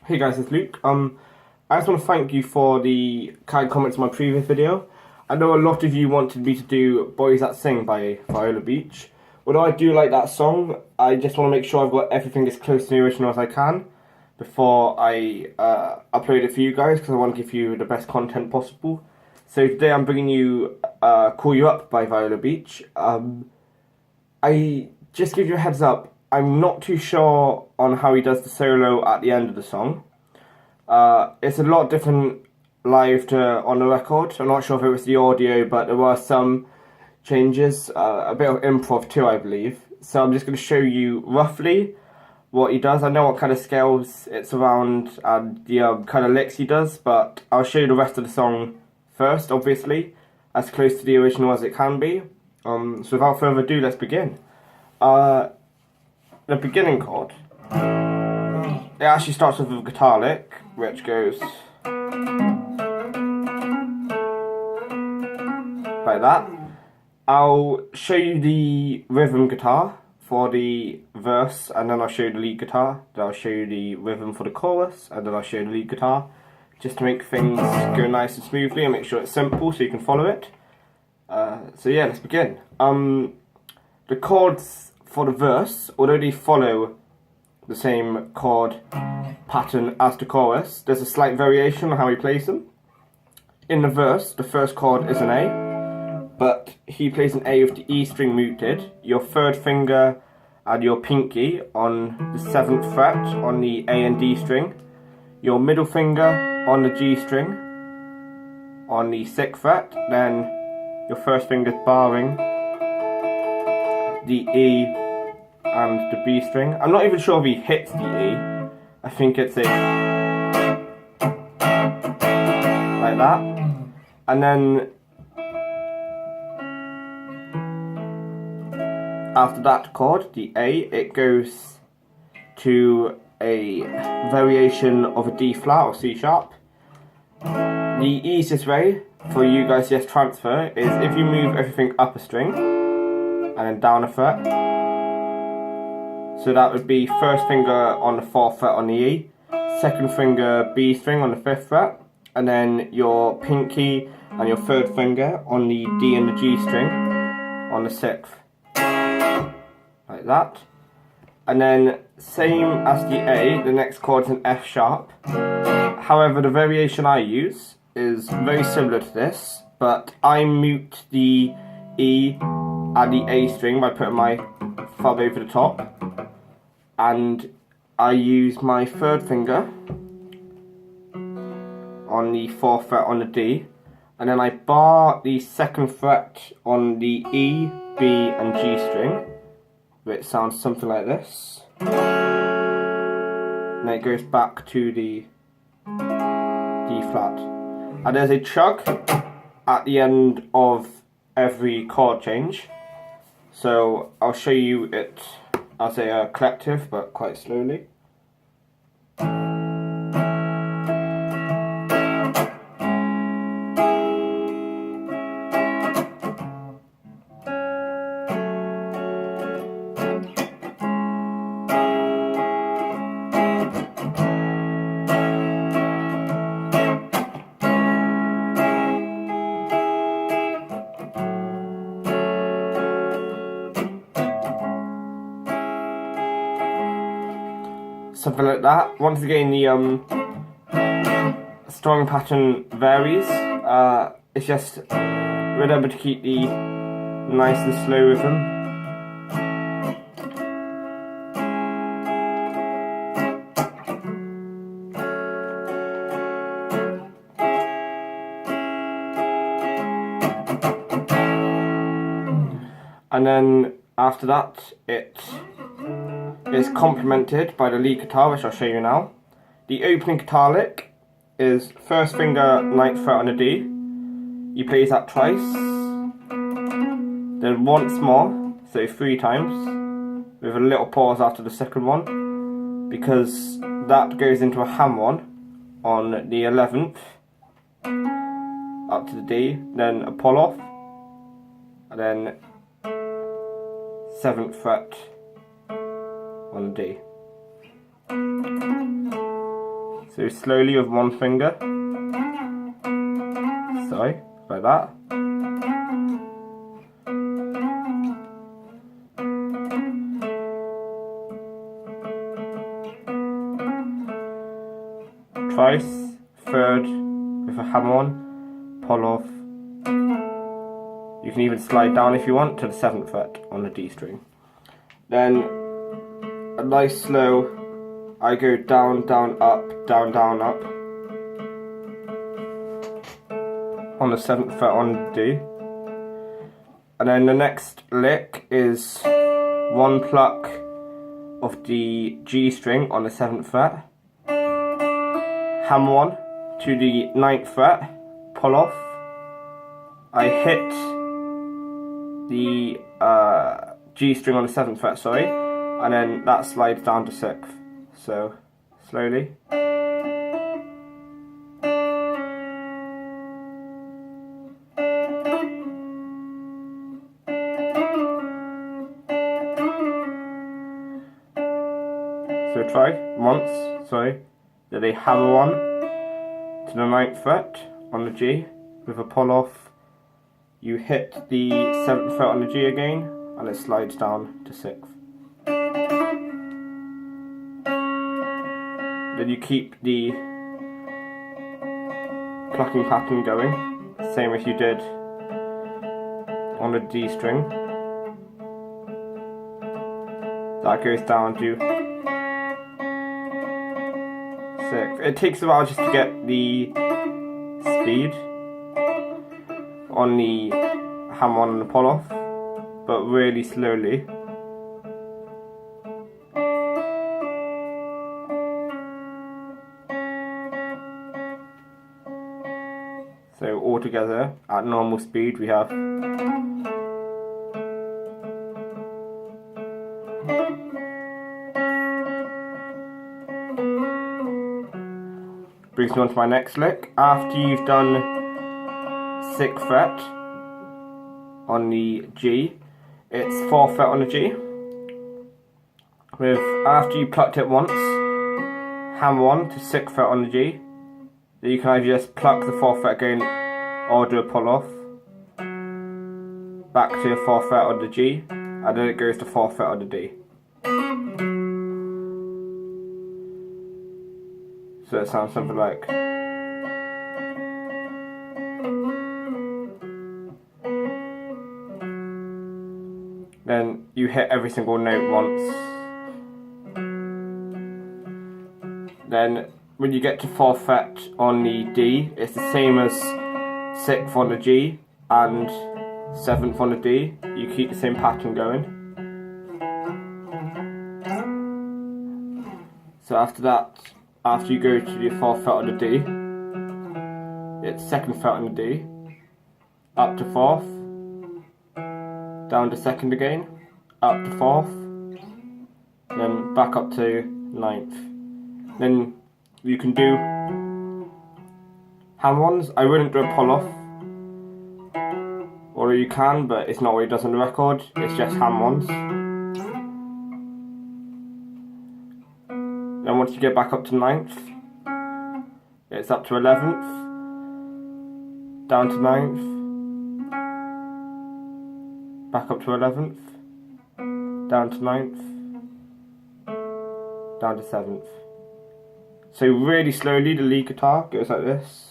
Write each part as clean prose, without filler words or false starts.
Hey guys, it's Luke. I just want to thank you for the kind comments on my previous video. I know a lot of you wanted me to do Boys That Sing by Viola Beach. Although I do like that song, I just want to make sure I've got everything as close to the original as I can before I upload it for you guys, because I want to give you the best content possible. So today I'm bringing you Call You Up by Viola Beach. I just give you a heads up, I'm not too sure on how he does the solo at the end of the song. It's a lot different live to on the record. I'm not sure if it was the audio, but there were some changes, a bit of improv too, I believe. So I'm just going to show you roughly what he does. I know what kind of scales it's around and the kind of licks he does, but I'll show you the rest of the song first, obviously, as close to the original as it can be. So without further ado, let's begin. The beginning chord, it actually starts with a guitar lick, which goes like that. I'll show you the rhythm guitar for the verse, and then I'll show you the lead guitar, then I'll show you the rhythm for the chorus, and then I'll show you the lead guitar, just to make things go nice and smoothly and make sure it's simple so you can follow it. So yeah, let's begin. The chords for the verse, although they follow the same chord pattern as the chorus, there's a slight variation on how he plays them. In the verse, the first chord is an A, but he plays an A with the E string muted, your third finger and your pinky on the 7th fret on the A and D string, your middle finger on the G string on the 6th fret, then your first finger's barring the E and the B string. I'm not even sure if he hits the E. I think it's like that. And then after that chord, the A, it goes to a variation of a D flat or C sharp. The easiest way for you guys to just transfer is if you move everything up a string and then down a fret. So that would be first finger on the 4th fret on the E, second finger B string on the 5th fret, and then your pinky and your third finger on the D and the G string on the 6th. Like that. And then same as the A, the next chord is an F sharp. However, the variation I use is very similar to this, but I mute the E and the A string by putting my thumb over the top. And I use my third finger on the 4th fret on the D, and then I bar the 2nd fret on the E, B and G string, which sounds something like this. And then it goes back to the D flat. And there's a chug at the end of every chord change. So I'll show you it as a collective, but quite slowly. Something like that. Once again, the strumming pattern varies. It's just remember to keep the nice and slow rhythm. And then after that, it is complemented by the lead guitar, which I'll show you now. The opening guitar lick is first finger 9th fret on the D. He plays that twice, then once more, so 3 times, with a little pause after the second one, because that goes into a ham-on on the 11th, up to the D, then a pull-off, and then 7th fret on the D. So slowly with one finger. Sorry, like that. Twice, third with a hammer-on, pull off. You can even slide down if you want to the 7th fret on the D string. Then a nice slow, I go down, down, up, down, down, up on the 7th fret on D. And then the next lick is one pluck of the G string on the 7th fret. Hammer on to the 9th fret, pull off. I hit the G string on the 7th fret, sorry, and then that slides down to 6th. So, slowly. So try once, sorry. Then they hammer on to the 9th fret on the G with a pull off. You hit the 7th fret on the G again and it slides down to 6th. Then you keep the plucking pattern going, same as you did on the D string. That goes down to 6th. It takes a while just to get the speed on the hammer on and the pull off, but really slowly. So all together at normal speed we have brings me on to my next lick. After you've done 6th fret on the G, it's 4th fret on the G. With after you plucked it once, hammer on to 6th fret on the G. Then you can either just pluck the 4th fret again or do a pull off. Back to the 4th fret on the G, and then it goes to 4th fret on the D. So it sounds something like. Then you hit every single note once. Then when you get to 4th fret on the D, it's the same as 6th on the G and 7th on the D. You keep the same pattern going. So after that, after you go to the 4th fret on the D, it's 2nd fret on the D, up to 4th, down to 2nd again, up to 4th, then back up to 9th. Then you can do hammer-ons. I wouldn't do a pull-off, or you can, but it's not what it does on the record, it's just hammer-ons. Then once you get back up to 9th, it's up to 11th, down to 9th, back up to 11th, down to 9th, down to 7th. So really slowly the lead guitar goes like this.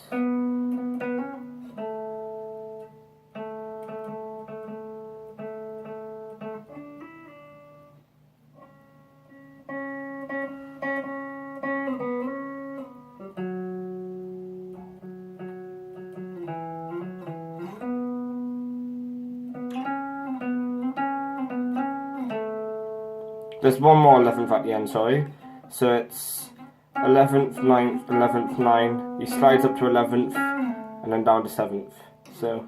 There's one more 11th at the end, sorry. So it's 11th, 9th, 11th, 9. He slides up to 11th and then down to 7th. So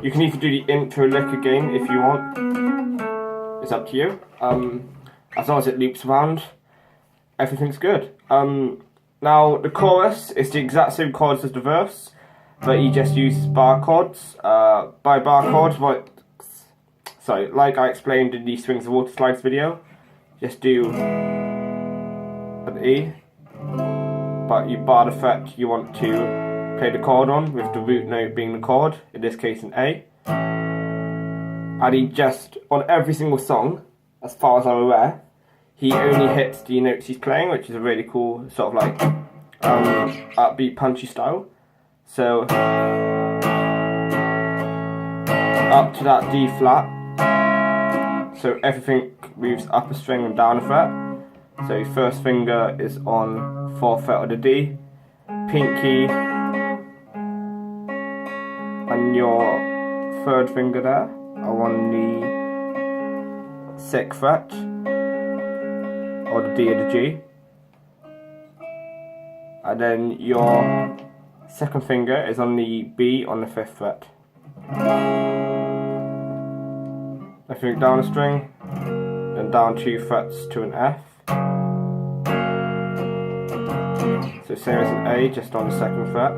you can either do the intro lick again if you want. It's up to you. As long as it loops around, everything's good. Now the chorus is the exact same chords as the verse, but he just uses bar chords. By bar chords, sorry, like I explained in the Strings and Water Slides video, just do an E, but you bar the fret you want to play the chord on, with the root note being the chord, in this case an A. And he just, on every single song, as far as I'm aware, he only hits the notes he's playing, which is a really cool sort of like upbeat punchy style. So up to that D flat, so everything moves up a string and down a fret. So your first finger is on 4th fret of the D, pinky and your 3rd finger there are on the 6th fret, or the D or the G, and then your 2nd finger is on the B on the 5th fret. Everything down a string, then down 2 frets to an F. So same as an A, just on the 2nd fret.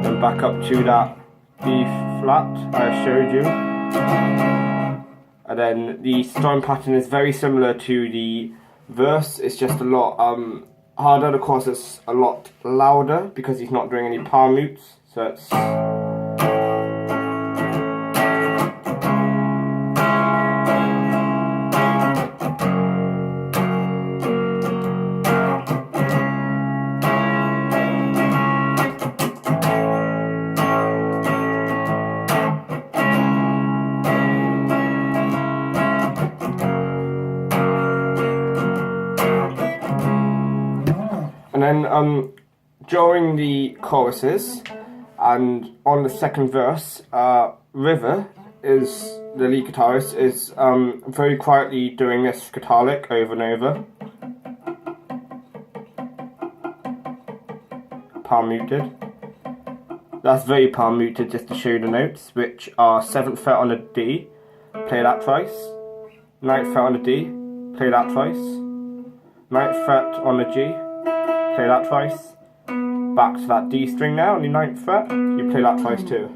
Then back up to that B flat I showed you. And then the strumming pattern is very similar to the verse, it's just a lot harder. Of course it's a lot louder because he's not doing any palm mutes, so it's and then during the choruses and on the 2nd verse, River is the lead guitarist is very quietly doing this guitar lick over and over, palm muted. That's very palm muted, just to show you the notes, which are 7th fret on the D, play that twice, 9th fret on the D, play that twice, 9th fret on the G, play that twice, back to that D string now on the 9th fret, you play that twice too.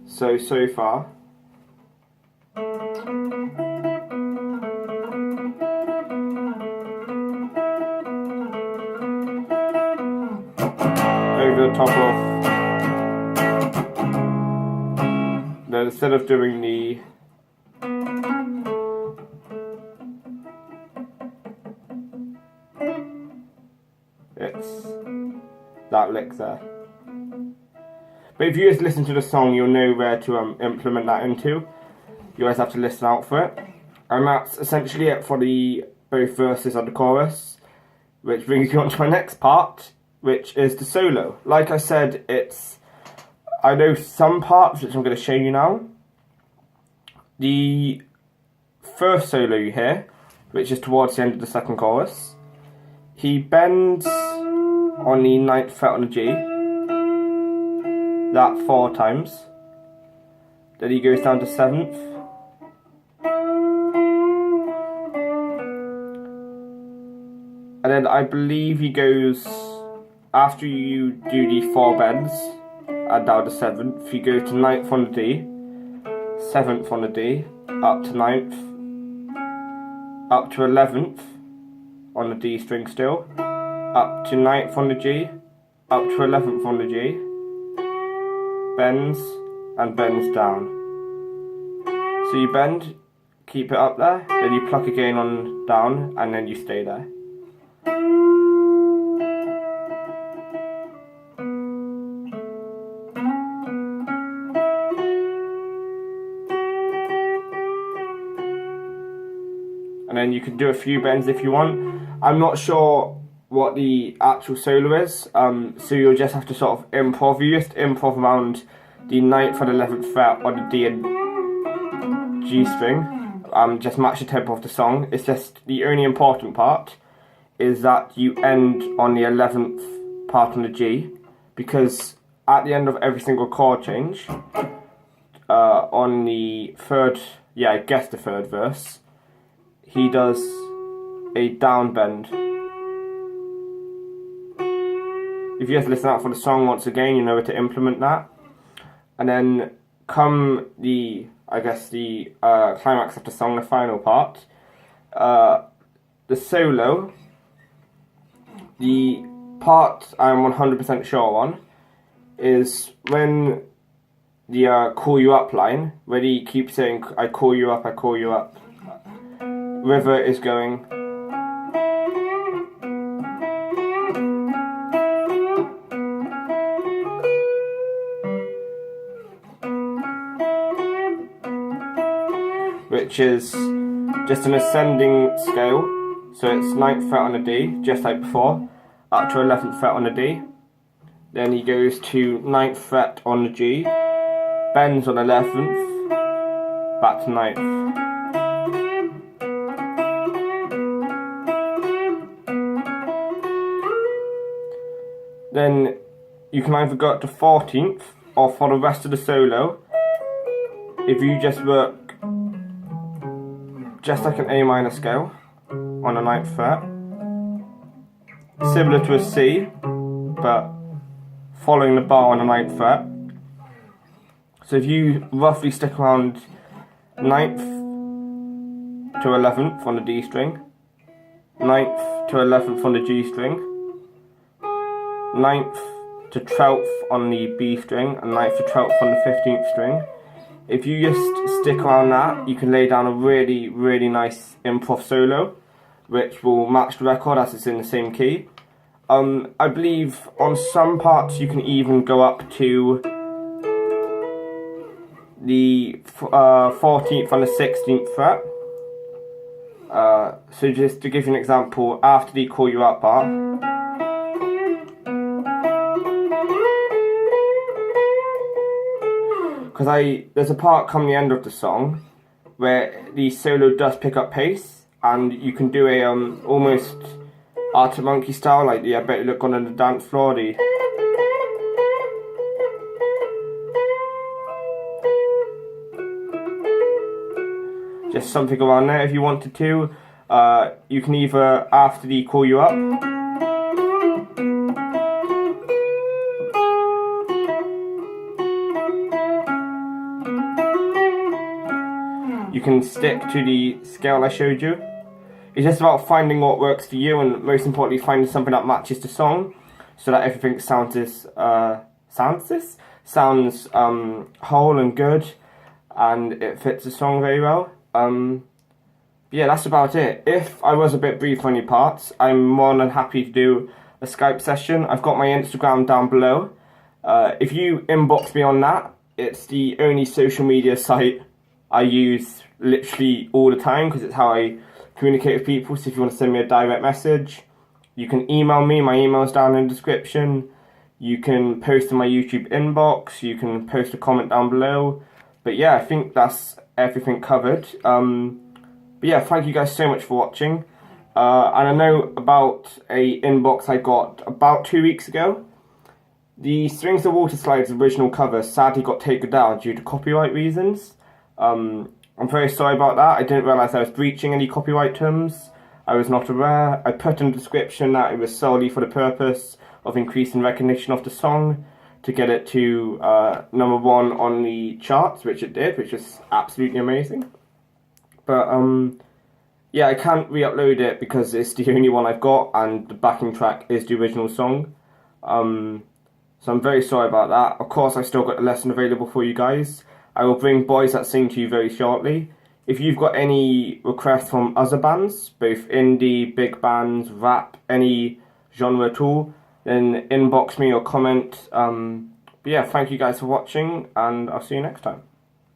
So far. Over the top of, then instead of doing the it's that lick there. But if you just listen to the song, you'll know where to implement that into. You always have to listen out for it. And that's essentially it for the both verses of the chorus, which brings you on to my next part, which is the solo. Like I said, I know some parts which I'm going to show you now. The first solo you hear, which is towards the end of the 2nd chorus, he bends on the 9th fret on the G, that 4 times, then he goes down to 7th, and then I believe he goes, after you do the 4 bends and down to 7th, you go to 9th on the D, 7th on the D, up to 9th, up to 11th on the D string still, up to 9th on the G, up to 11th on the G, bends and bends down. So you bend, keep it up there, then you pluck again on down, and then you stay there. And then you can do a few bends if you want. I'm not sure what the actual solo is, so you'll just have to sort of improv. You just improv around the 9th and 11th fret on the D and G string, just match the tempo of the song. It's just the only important part is that you end on the 11th part on the G, because at the end of every single chord change, on the 3rd, I guess the 3rd verse, he does a down bend. If you just listen out for the song once again, you know where to implement that. And then come the I guess, the climax of the song, the final part. The solo, the part I'm 100% sure on, is when the call you up line, where he keeps saying, I call you up, I call you up. River is going. Which is just an ascending scale, so it's 9th fret on a D, just like before, up to 11th fret on a D. Then he goes to 9th fret on the G, bends on 11th, back to 9th. Then you can either go up to 14th, or for the rest of the solo, if you just work just like an A minor scale on a 9th fret, similar to a C, but following the bar on a 9th fret. So if you roughly stick around 9th to 11th on the D string, 9th to 11th on the G string, 9th to 12th on the B string, and 9th to 12th on the 15th string. If you just stick around that, you can lay down a really, really nice improv solo, which will match the record as it's in the same key. I believe on some parts you can even go up to the 14th and the 16th fret. So just to give you an example, after the call you up bar, because there's a part come the end of the song where the solo does pick up pace, and you can do a almost Arctic Monkey style, like the I Bet You Look On the Dance Floor, just something around there if you wanted to. You can either, after the call you up, you can stick to the scale I showed you. It's just about finding what works for you, and most importantly finding something that matches the song, so that everything sounds whole and good, and it fits the song very well. Yeah, that's about it. If I was a bit brief on your parts, I'm more than happy to do a Skype session. I've got my Instagram down below. If you inbox me on that, it's the only social media site I use literally all the time, because it's how I communicate with people. So if you want to send me a direct message, you can email me. My email's down in the description. You can post in my YouTube inbox. You can post a comment down below. But yeah, I think that's everything covered. But yeah, thank you guys so much for watching. And I know about a inbox I got about 2 weeks ago. The Strings of Water Slides original cover sadly got taken down due to copyright reasons. I'm very sorry about that. I didn't realise I was breaching any copyright terms. I was not aware. I put in the description that it was solely for the purpose of increasing recognition of the song, to get it to #1 on the charts, which it did, which is absolutely amazing. But yeah, I can't re-upload it because it's the only one I've got, and the backing track is the original song. So I'm very sorry about that. Of course, I've still got the lesson available for you guys. I will bring Boys That Sing to you very shortly. If you've got any requests from other bands, both indie, big bands, rap, any genre at all, then inbox me or comment. But yeah, thank you guys for watching, and I'll see you next time.